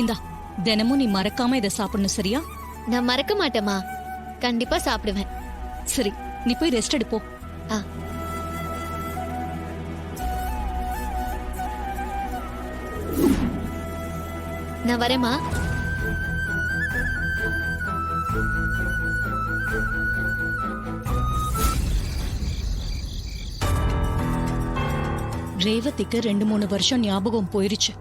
இந்தா, தினமும் நீ மறக்காம இதை சாப்பிடணும், சரியா? நான் மறக்க மாட்டேமா, கண்டிப்பா சாப்பிடுவேன். சரி, நீ போய் ரெஸ்ட் எடுப்போ. ஆ. நான் வரேம்மா. ரேவதிக்கு 2-3 வருஷம் ஞாபகம் போயிருச்சு.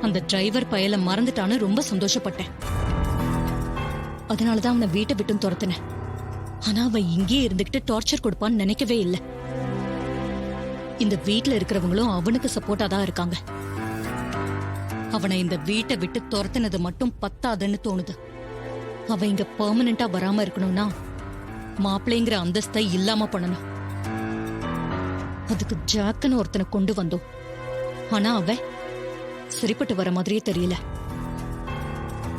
அந்த டிரைவர் பயல மறந்துட்டான்னு ரொம்ப சந்தோஷப்பட்டேன். அதனாலதான் அவனை வீட்டை விட்டும் துரத்தினேன். ஆனா அவன் இங்கேயே இருந்துகிட்டு டார்ச்சர் கொடுப்பான்னு நினைக்கவே இல்லை. இந்த வீட்டுல இருக்கிறவங்களும் அவனுக்கு சப்போர்ட்டா தான் இருக்காங்க. அவனை இந்த வீட்டை விட்டு துரத்தினது மட்டும் பத்தாதுன்னு தோணுது. அவன் இங்க பெர்மனண்டா வராம இருக்கணும்னா மாப்பிள்ளைங்கிற அந்தஸ்தை இல்லாம பண்ணணும். அதுக்கு ஜாக்குன்னு ஒருத்தனை கொண்டு வந்தோம். ஆனா அவன் சரிப்பட்டு வர மாதிரியே தெரியல.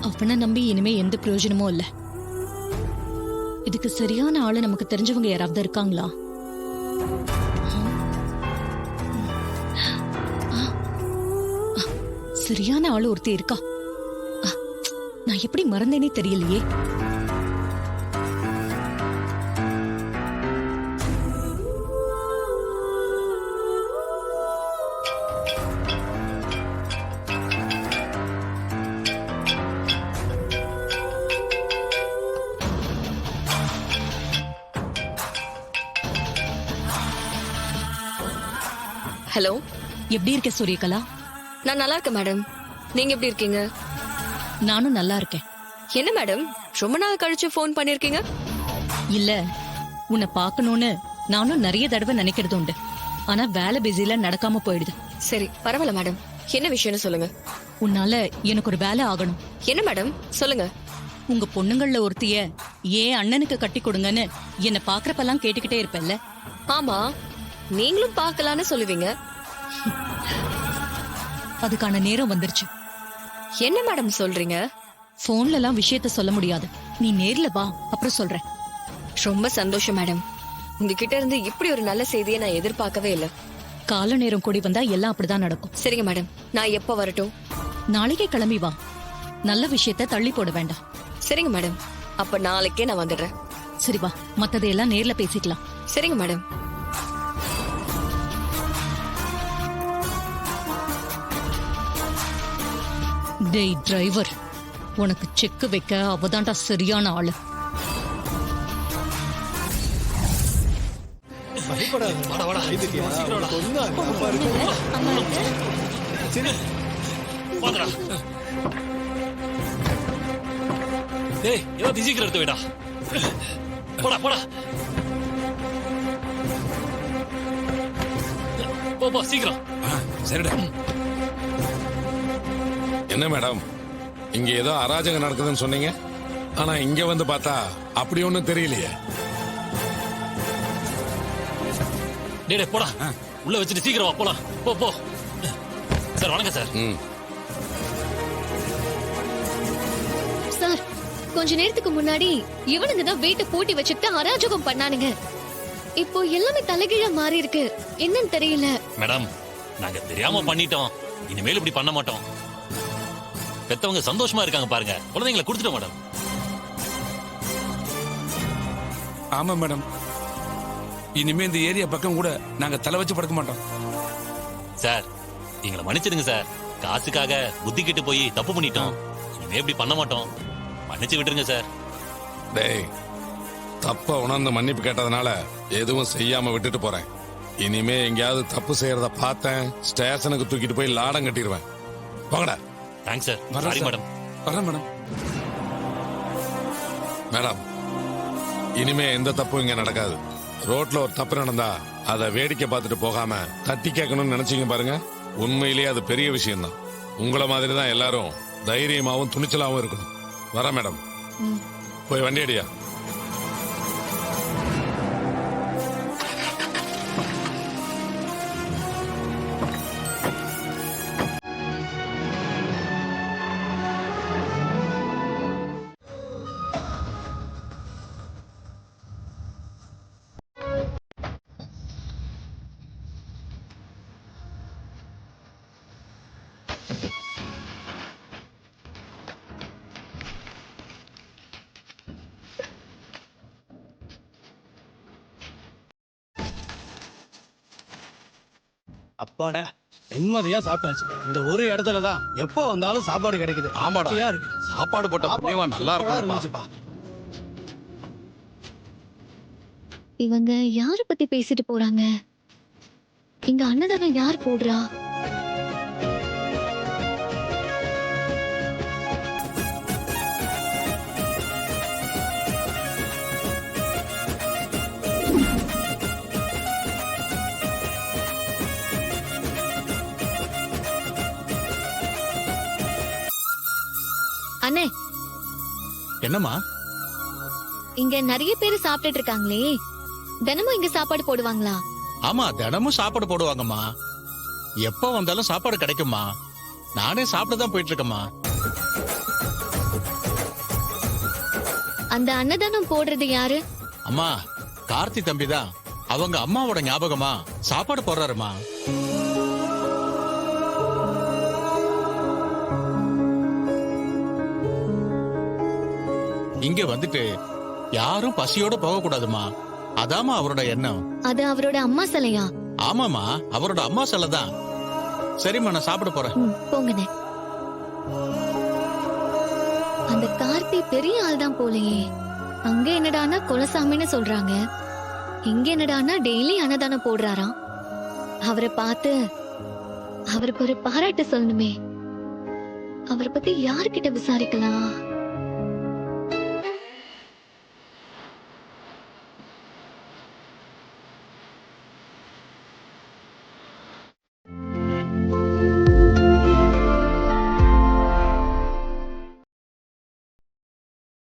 அவனை நம்பி இனிமே எந்த பிரயோஜனமும் இல்ல. இதுக்கு சரியான ஆளு நமக்கு தெரிஞ்சவங்க யாராவது இருக்காங்களா? சரியான ஆளு ஒருத்தி இருக்கா. நான் எப்படி மறந்தேனே தெரியலையே. ஹலோ, எப்படி இருக்க சூரியகலா? நான் நல்லா இருக்கேன் மேடம். நீங்க எப்படி இருக்கீங்க? நானும் நல்லா இருக்கேன். என்ன மேடம், ரொம்ப நாள் கழிச்சு ஃபோன் பண்ணிருக்கீங்க? இல்ல, உன்னை பார்க்கணும்னு நானும் நிறைய தடவை நினைக்கிறது உண்டு. ஆனா வேலை பிஸில நடக்காம போயிடுது. சரி, பரவாயில்ல மேடம். என்ன விஷயம்னு சொல்லுங்க. உன்னால எனக்கு ஒரு வேலை ஆகணும். என்ன மேடம், சொல்லுங்க. உங்க பொண்ணுங்கள்ல ஒருத்திய ஏன் அண்ணனுக்கு கட்டி கொடுங்கன்னு என்ன பாக்குறப்பெல்லாம் கேட்டுக்கிட்டே இருப்பல்ல? ஆமா, நீங்களும் பார்க்கலான்னு சொல்லுவீங்க. அதுக்கான நேரம் வந்துருச்சு. என்ன மேடம் சொல்றீங்க? போன்ல எல்லாம் விஷயத்த சொல்ல முடியாது. நீ நேர்ல வா, அப்புறம் சொல்றேன். ரொம்ப சந்தோஷம் மேடம். உங்ககிட்ட இருந்து இப்படி ஒரு நல்ல செய்தியை நான் எதிர்பார்க்கவே இல்லை. கால நேரம் கூடி வந்தா எல்லாம் அப்படிதான் நடக்கும். சரிங்க மேடம், நான் எப்ப வரட்டும்? நாளைக்கே கிளம்பி வா. நல்ல விஷயத்த தள்ளி போட வேண்டாம். சரிங்க மேடம், அப்ப நாளைக்கே நான் வந்துடுறேன். சரி வா, மத்ததையெல்லாம் நேர்ல பேசிக்கலாம். சரிங்க மேடம். டேய் டிரைவர், உனக்கு செக் வைக்க அவதான்டா சரியான ஆளு. டேய், ஏதாவது சீக்கிரம் எடுத்து வைடா. போடா போடா. போ சீக்கிரம். சரிடா. என்ன மேடம், இங்க ஏதோ அராஜகம் நடக்குதுன்னு சொன்னீங்க. ஆனா இங்க வந்து பார்த்தா அப்படி ஒண்ணும் தெரியலையே. டேய் போடா, உள்ள வச்சுட்டு சீக்கிரம் வா, போலாம். போ போ. சார் வணக்கம் சார். சார், கொஞ்ச நேரத்துக்கு முன்னாடி இவனுங்க தான் வீட்டை பூட்டி வச்சுட்டு அராஜகம் பண்ணானுங்க. இப்போ எல்லாமே தலைகீழா மாறி இருக்கு. என்னன்னு தெரியல. மேடம், நாங்க தெரியாம பண்ணிட்டோம். இனிமேல் இப்படி பண்ண மாட்டோம். பெத்தவங்க சந்தோஷமா இருக்காங்க பாருங்க. குழந்தைங்களை கொடுத்துட்டோம் மேடம். ஆமா மேடம், இனிமே இந்த ஏரியா பக்கம் கூட நாங்க தலை வச்சு படுக்க மாட்டோம். சார், எங்களை மன்னிச்சிடுங்க சார். காசுக்காக புத்தி கிட்டு போய் தப்பு பண்ணிட்டோம். இனிமே இப்படி பண்ண மாட்டோம். மன்னிச்சு விட்டுருங்க சார். டேய், தப்ப உணர்ந்து மன்னிப்பு கேட்டதுனால எதுவும் செய்யாம விட்டுட்டு போறேன். இனிமே எங்கேயாவது தப்பு செய்யறத பார்த்தேன், ஸ்டேஷனுக்கு தூக்கிட்டு போய் லாடம் கட்டிடுவேன். போங்கடா. Thanks sir. Sorry madam. வரேன் மேடம். மேடம், இனிமே எந்த தப்பும் இங்க நடக்காது. ரோட்ல ஒரு தப்பு நடந்தா அதை வேடிக்கை பார்த்துட்டு போகாம தட்டி கேட்கணும்னு நினைச்சீங்க பாருங்க, உண்மையிலேயே அது பெரிய விஷயம் தான். உங்களை மாதிரி தான் எல்லாரும் தைரியமாவும் துணிச்சலாவும் இருக்கணும். வரேன் மேடம். போய் வண்டி அடியா. அப்பாடா நிம்மதியா சாப்பிட்டாச்சு. இந்த ஒரு இடத்துல தான் எப்போ வந்தாலும் சாப்பாடு கிடைக்குது. ஆமாடா. திருப்தியா இருக்கு. சாப்பாடு போட்ட புண்ணியமா நல்லா சூப்பரா இருக்கும் இருந்துச்சுப்பா. இவங்க யார பத்தி பேசிட்டு போறாங்க? இங்க அன்னதானம் யார் போடுறா? அண்ணே, என்னம்மா? இங்க நிறைய பேர் சாப்பிட்டுட்டு இருக்காங்களே, தினமும் இங்க சாப்பாடு போடுவாங்களா? ஆமா, தினமும் சாப்பாடு போடுவாங்கம்மா. எப்ப வந்தாலும் சாப்பாடு கிடைக்குமா. நானே சாப்பிட தான் போயிட்டு இருக்கேம்மா. அந்த அன்னதானம் போடுறது யாரு? அம்மா, கார்த்தி தம்பி தான். அவங்க அம்மாவோட ஞாபகமா சாப்பாடு போடுறாருமா. இங்க வந்துட்டு யாரும் பசியோட போக கூடாதுமா. அதாம்மா அவரோட எண்ணம். அது அவரோட அம்மா சிலையா? ஆமாமா, அவரோட அம்மா சொல்லதான். சரிம்மா, நான் சாப்பிட போறேன். போங்கண்ணே. அந்த கார்த்தி பெரிய ஆள் தான் போலயே. அங்க என்னடானா குலசாமின்னு சொல்றாங்க, இங்க என்னடானா டெய்லி அன்னதானம் போடுறாராம். அவரை பார்த்து அவருக்கு ஒரு பாராட்டு சொல்லணுமே. அவரை பத்தி யாருக்கிட்ட விசாரிக்கலாம்?